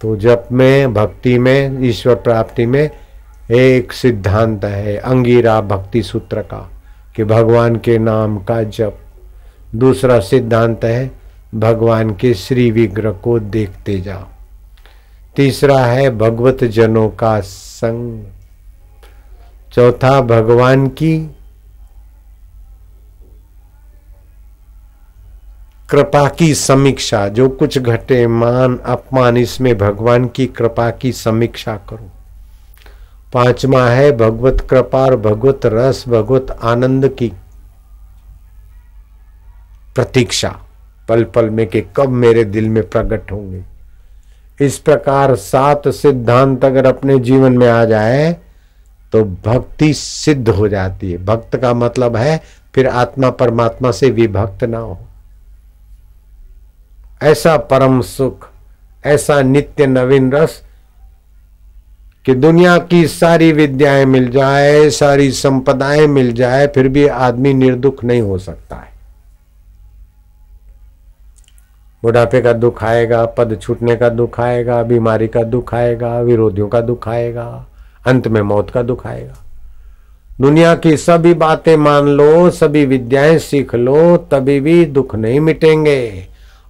तो जप में, भक्ति में, ईश्वर प्राप्ति में एक सिद्धांत है अंगिरा भक्ति सूत्र का कि भगवान के नाम का जप। दूसरा सिद्धांत है भगवान के श्री विग्रह को देखते जाओ। तीसरा है भगवत जनों का संग। चौथा भगवान की कृपा की समीक्षा। जो कुछ घटे मान अपमान, इसमें भगवान की कृपा की समीक्षा करो। पांचवा है भगवत कृपा और भगवत रस, भगवत आनंद की प्रतीक्षा पल पल में कि कब मेरे दिल में प्रकट होंगे। इस प्रकार 7 सिद्धांत अगर अपने जीवन में आ जाए तो भक्ति सिद्ध हो जाती है। भक्त का मतलब है फिर आत्मा परमात्मा से विभक्त ना हो। ऐसा परम सुख, ऐसा नित्य नवीन रस कि दुनिया की सारी विद्याएं मिल जाए, सारी संपदाएं मिल जाए, फिर भी आदमी निर्दुख नहीं हो सकता है। बुढ़ापे का दुख आएगा, पद छूटने का दुख आएगा, बीमारी का दुख आएगा, विरोधियों का दुख आएगा, अंत में मौत का दुख आएगा। दुनिया की सभी बातें मान लो, सभी विद्याएं सीख लो, तभी भी दुख नहीं मिटेंगे।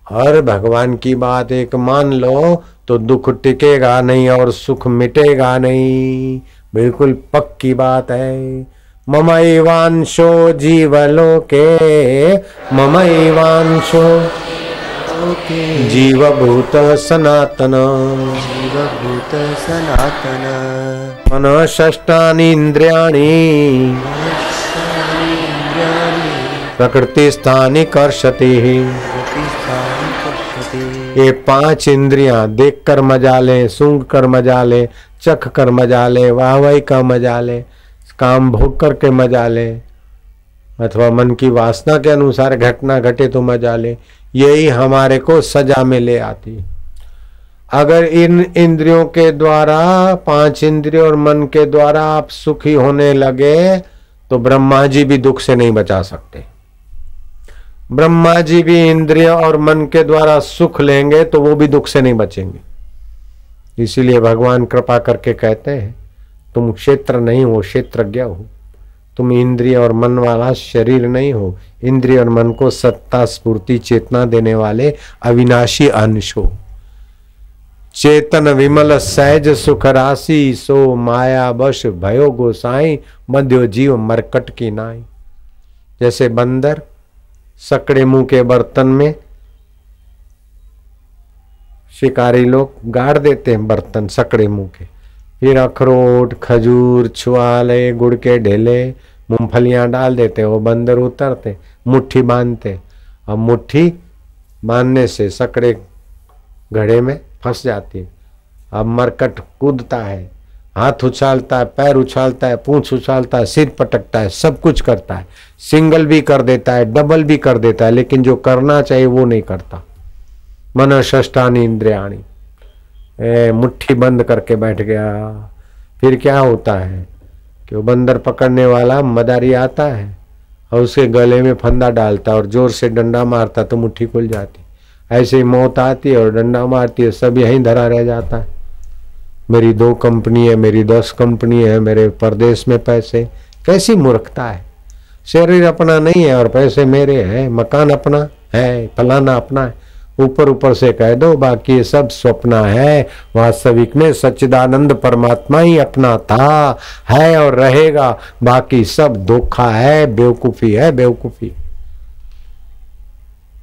और भगवान की बात एक मान लो तो दुख टिकेगा नहीं और सुख मिटेगा नहीं। बिल्कुल पक्की बात है। ममैवांशो जीवलोके, ममैवांशो जीवभूत सनातन, जीवभूत सनातन। मनः षष्ठानि इंद्रियाणि प्रकृति स्थानि कर्षति। ये 5 इंद्रियां देख कर मजा ले, सूंघ कर मजा ले, चख कर मजा ले, वाहवाही का मजा ले, काम भोग करके मजा ले, अथवा मन की वासना के अनुसार घटना घटे तो मजा ले। यही हमारे को सजा में ले आती। अगर इन इंद्रियों के द्वारा, 5 इंद्रियों और मन के द्वारा आप सुखी होने लगे तो ब्रह्मा जी भी दुख से नहीं बचा सकते। ब्रह्मा जी भी इंद्रिय और मन के द्वारा सुख लेंगे तो वो भी दुख से नहीं बचेंगे। इसीलिए भगवान कृपा करके कहते हैं तुम क्षेत्र नहीं हो, क्षेत्रज्ञ हो। तुम इंद्रिय और मन वाला शरीर नहीं हो। इंद्रिय और मन को सत्ता, स्फूर्ति, चेतना देने वाले अविनाशी अंश हो। चेतन विमल सहज सुख राशि, सो माया बश भयो गोसाई, मध्यो जीव मरकट की नाई। जैसे बंदर सकड़े मुंह के बर्तन में शिकारी लोग गाड़ देते हैं बर्तन सकड़े मुंह के, फिर अखरोट, खजूर, छुआले, गुड़ के ढेले, मूंगफलियां डाल देते, वो बंदर उतरते, मुट्ठी बांधते। अब मुट्ठी बांधने से सकड़े घड़े में फंस जाती है। अब मरकट कूदता है, हाथ उछालता है, पैर उछालता है, पूंछ उछालता है, सिर पटकता है, सब कुछ करता है। सिंगल भी कर देता है, डबल भी कर देता है, लेकिन जो करना चाहिए वो नहीं करता। मन षष्ठानि इंद्रियाणि, मुट्ठी बंद करके बैठ गया। फिर क्या होता है कि वो बंदर पकड़ने वाला मदारी आता है और उसके गले में फंदा डालता और जोर से डंडा मारता तो मुट्ठी खुल जाती। ऐसे ही मौत आती है और डंडा मारती है, सब यहीं धरा रह जाता है। मेरी 2 कंपनी है, मेरी 10 कंपनी है, मेरे परदेश में पैसे। कैसी मूर्खता है। शरीर अपना नहीं है और पैसे मेरे हैं, मकान अपना है, फलाना अपना है। ऊपर ऊपर से कह दो बाकी ये सब स्वप्न है। वास्तविक में सच्चिदानंद परमात्मा ही अपना था, है और रहेगा। बाकी सब धोखा है, बेवकूफी है, बेवकूफी।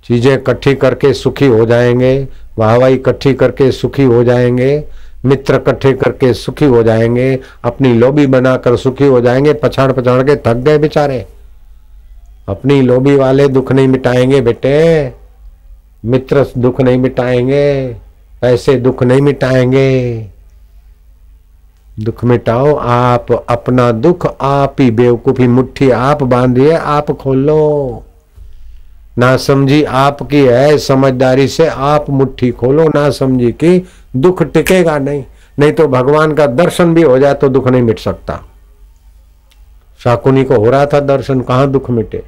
चीजें इकट्ठी करके सुखी हो जाएंगे, वाहवाही इकट्ठी करके सुखी हो जाएंगे, मित्र इकट्ठे करके सुखी हो जाएंगे, अपनी लोबी बनाकर सुखी हो जाएंगे। पछाड़ पछाड़ के थक गए बेचारे। अपनी लोबी वाले दुख नहीं मिटाएंगे बेटे, मित्र दुख नहीं मिटाएंगे, पैसे दुख नहीं मिटाएंगे। दुख मिटाओ आप अपना दुख आप ही। बेवकूफी मुट्ठी आप बांधिए, आप खोलो। ना समझी आपकी है, समझदारी से आप मुट्ठी खोलो। ना समझी कि दुख टिकेगा नहीं। नहीं तो भगवान का दर्शन भी हो जाए तो दुख नहीं मिट सकता। शाकुनी को हो रहा था दर्शन, कहां दुख मिटे।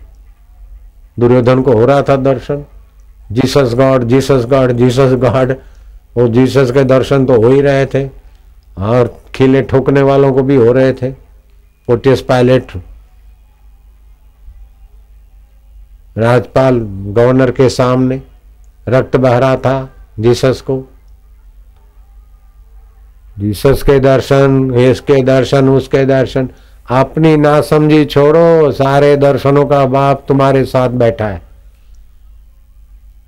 दुर्योधन को हो रहा था दर्शन, Jesus God Jesus God Jesus God, वो जीसस के दर्शन तो हो ही रहे थे और खिले ठोकने वालों को भी हो रहे थे। पोटियस पायलट राज्यपाल गवर्नर के सामने रक्त बह रहा था जीसस को। जीसस के दर्शन, इसके दर्शन, उसके दर्शन, अपनी नासमझी छोड़ो, सारे दर्शनों का बाप तुम्हारे साथ बैठा है।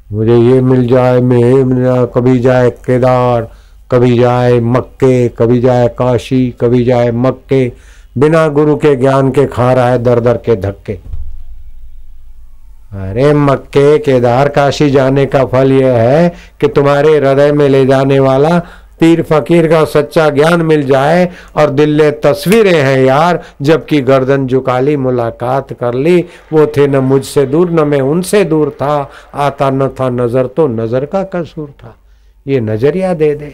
मुझे ये मिल जाए, मैं कभी जाए केदार, कभी जाए मक्के, कभी जाए काशी, कभी जाए मक्के, बिना गुरु के ज्ञान के खा रहा है दर दर के धक्के। अरे मक्के केदार काशी जाने का फल यह है कि तुम्हारे हृदय में ले जाने वाला पीर फकीर का सच्चा ज्ञान मिल जाए और दिल में तस्वीरें हैं यार, जबकि गर्दन झुका ली, मुलाकात कर ली, वो थे न मुझसे दूर न मैं उनसे दूर था, आता न था नजर तो नजर का कसूर था। ये नजरिया दे दे,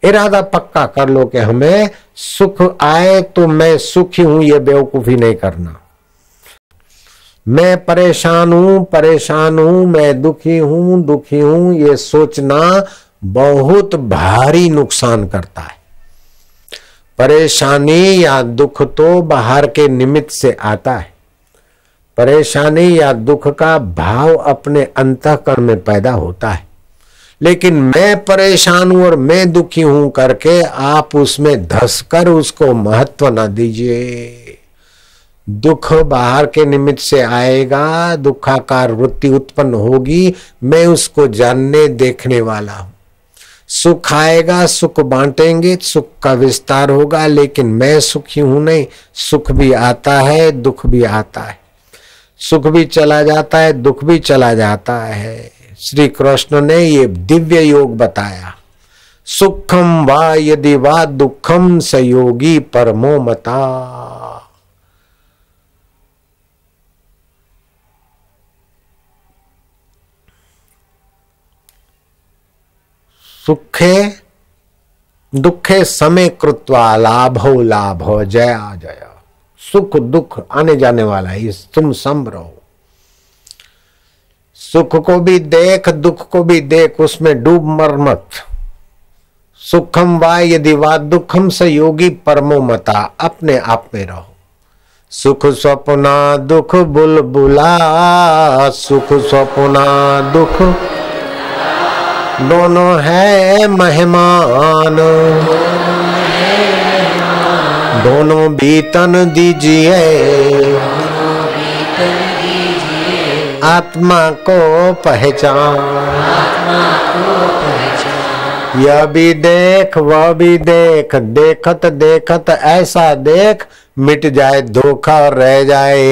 इरादा पक्का कर लो कि हमें सुख आए तो मैं सुखी हूं, ये बेवकूफी नहीं करना। मैं परेशान हूं, मैं दुखी हूं, ये सोचना बहुत भारी नुकसान करता है। परेशानी या दुख तो बाहर के निमित्त से आता है। परेशानी या दुख का भाव अपने अंतःकरण में पैदा होता है, लेकिन मैं परेशान हूं और मैं दुखी हूं करके आप उसमें धंसकर उसको महत्व न दीजिए। दुख बाहर के निमित्त से आएगा, दुखाकार वृत्ति उत्पन्न होगी, मैं उसको जानने देखने वाला हूं। सुख आएगा, सुख बांटेंगे, सुख का विस्तार होगा, लेकिन मैं सुखी हूं नहीं। सुख भी आता है, दुख भी आता है, सुख भी चला जाता है, दुख भी चला जाता है। श्री कृष्ण ने ये दिव्य योग बताया, सुखम वा यदि वा दुखम स योगी परमो मता। सुखे दुखे समय कृत्वा लाभो लाभो जया जया। सुख दुख आने जाने वाला है, तुम सम रहो। सुख को भी देख, दुख को भी देख, उसमें डूब मर मत। सुखम वा यदि वा दुखम स योगी परमो मता, अपने आप में रहो। सुख स्वप्ना दुख बुलबुला, सुख स्वप्ना दुख दोनों है मेहमान, दोनों बीतन दीजिए, आत्मा को पहचान। यह भी देख वह भी देख, देखत देखत ऐसा देख, मिट जाए धोखा और रह जाए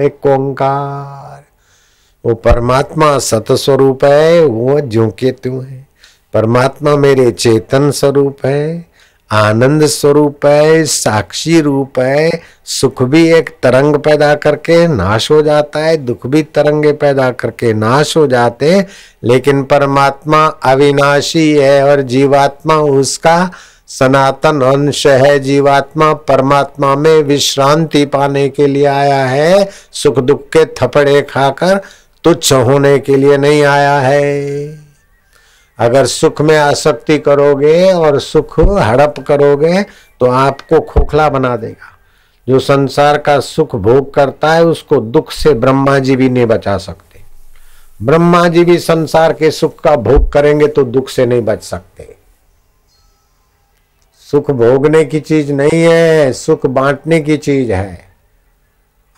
एक ओंकार। वो परमात्मा सत स्वरूप है, वो ज्यों के त्यों है। परमात्मा मेरे चेतन स्वरूप है, आनंद स्वरूप है, साक्षी रूप है। सुख भी एक तरंग पैदा करके नाश हो जाता है, दुख भी तरंगे पैदा करके नाश हो जाते हैं, लेकिन परमात्मा अविनाशी है और जीवात्मा उसका सनातन अंश है। जीवात्मा परमात्मा में विश्रांति पाने के लिए आया है, सुख दुख के थपड़े खाकर तुच्छ होने के लिए नहीं आया है। अगर सुख में आसक्ति करोगे और सुख हड़प करोगे तो आपको खोखला बना देगा। जो संसार का सुख भोग करता है उसको दुख से ब्रह्मा जी भी नहीं बचा सकते। ब्रह्मा जी भी संसार के सुख का भोग करेंगे तो दुख से नहीं बच सकते। सुख भोगने की चीज नहीं है, सुख बांटने की चीज है।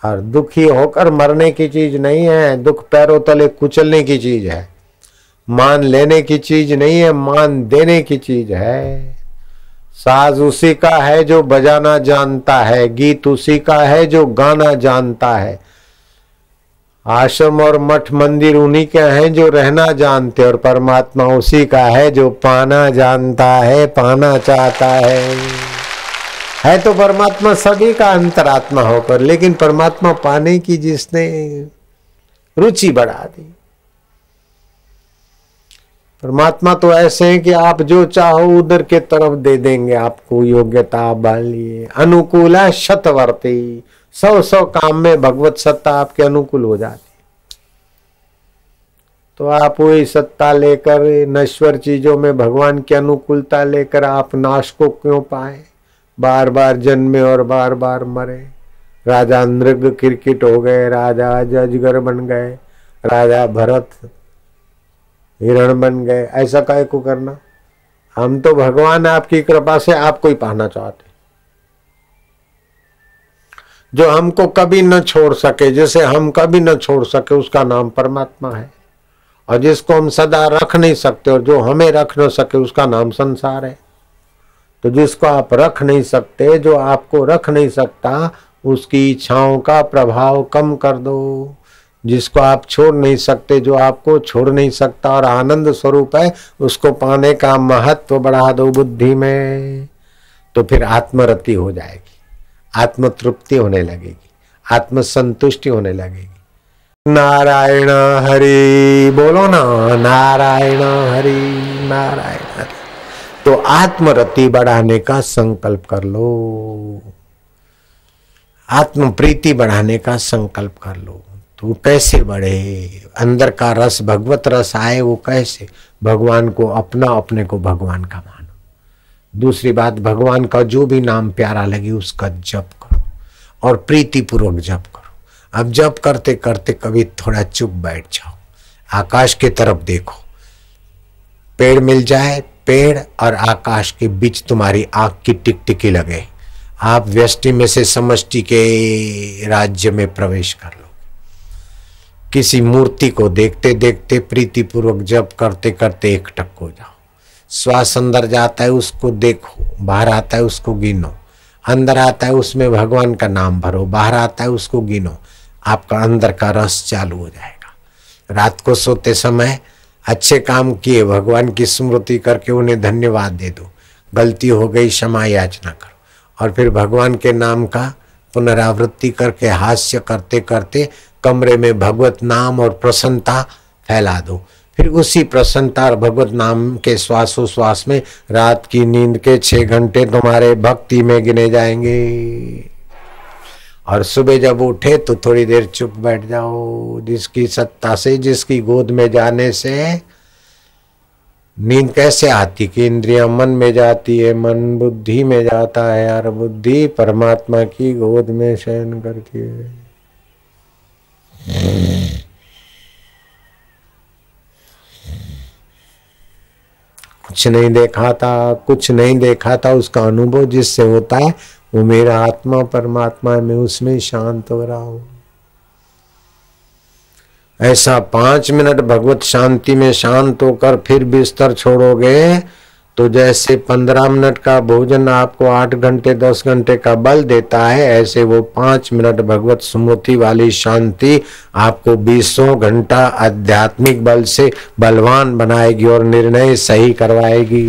और दुखी होकर मरने की चीज नहीं है, दुख पैरों तले कुचलने की चीज है। मान लेने की चीज नहीं है, मान देने की चीज है। साज उसी का है जो बजाना जानता है, गीत उसी का है जो गाना जानता है। आश्रम और मठ मंदिर उन्हीं के हैं जो रहना जानते, और परमात्मा उसी का है जो पाना जानता है, पाना चाहता है तो परमात्मा सभी का अंतरात्मा होकर, लेकिन परमात्मा पाने की जिसने रुचि बढ़ा दी। परमात्मा तो ऐसे हैं कि आप जो चाहो उधर के तरफ दे देंगे, आपको योग्यता बालिए। अनुकूला शतवर्ती, 100 काम में भगवत सत्ता आपके अनुकूल हो जाती। तो आप वही सत्ता लेकर, नश्वर चीजों में भगवान की अनुकूलता लेकर आप नाश को क्यों पाए? बार बार जन्मे और बार बार मरे। राजा नृग किरकिट हो गए, राजा अजगर बन गए, राजा भरत हिरण बन गए। ऐसा काहे को करना? हम तो भगवान आपकी कृपा से आपको ही पाना चाहते, जो हमको कभी न छोड़ सके, जिसे हम कभी न छोड़ सके, उसका नाम परमात्मा है। और जिसको हम सदा रख नहीं सकते और जो हमें रख न सके, उसका नाम संसार है। तो जिसको आप रख नहीं सकते, जो आपको रख नहीं सकता, उसकी इच्छाओं का प्रभाव कम कर दो। जिसको आप छोड़ नहीं सकते, जो आपको छोड़ नहीं सकता और आनंद स्वरूप है, उसको पाने का महत्व बढ़ा दो बुद्धि में। तो फिर आत्मरति हो जाएगी, आत्मतृप्ति होने लगेगी, आत्मसंतुष्टि होने लगेगी। नारायण हरि बोलो ना, नारायण हरि, नारायण हरि। तो आत्मरति बढ़ाने का संकल्प कर लो, आत्म प्रीति बढ़ाने का संकल्प कर लो। तो कैसे बढ़े? अंदर का रस, भगवत रस आए। वो कैसे? भगवान को अपना, अपने को भगवान का मानो। दूसरी बात, भगवान का जो भी नाम प्यारा लगे उसका जप करो और प्रीति पूर्वक जप करो। अब जप करते करते कभी थोड़ा चुप बैठ जाओ, आकाश की तरफ देखो। पेड़ मिल जाए, पेड़ और आकाश के बीच तुम्हारी आंख की टिकटिकी लगे, आप व्यष्टि में से समष्टि के राज्य में प्रवेश कर लो। किसी मूर्ति को देखते देखते प्रीति पूर्वक जप करते करते एकटक हो जाओ। श्वास अंदर जाता है उसको देखो, बाहर आता है उसको गिनो। अंदर आता है उसमें भगवान का नाम भरो, बाहर आता है उसको गिनो। आपका अंदर का रस चालू हो जाएगा। रात को सोते समय अच्छे काम किए, भगवान की स्मृति करके उन्हें धन्यवाद दे दो। गलती हो गई, क्षमा याचना करो और फिर भगवान के नाम का पुनरावृत्ति करके हास्य करते करते कमरे में भगवत नाम और प्रसन्नता फैला दो। फिर उसी प्रसन्नता और भगवत नाम के श्वासोश्वास में रात की नींद के 6 घंटे तुम्हारे भक्ति में गिने जाएंगे। और सुबह जब उठे तो थोड़ी देर चुप बैठ जाओ। जिसकी सत्ता से, जिसकी गोद में जाने से नींद कैसे आती कि इंद्रियां मन में जाती है, मन बुद्धि में जाता है और बुद्धि परमात्मा की गोद में शयन करती है। कुछ नहीं देखा था, कुछ नहीं देखा था, उसका अनुभव जिससे होता है वो मेरा आत्मा परमात्मा है, मैं उसमें शांत हो रहा हूं। ऐसा 5 मिनट भगवत शांति में शांत होकर फिर बिस्तर छोड़ोगे तो जैसे 15 मिनट का भोजन आपको 8 घंटे 10 घंटे का बल देता है, ऐसे वो 5 मिनट भगवत स्मृति वाली शांति आपको 20 घंटा आध्यात्मिक बल से बलवान बनाएगी और निर्णय सही करवाएगी।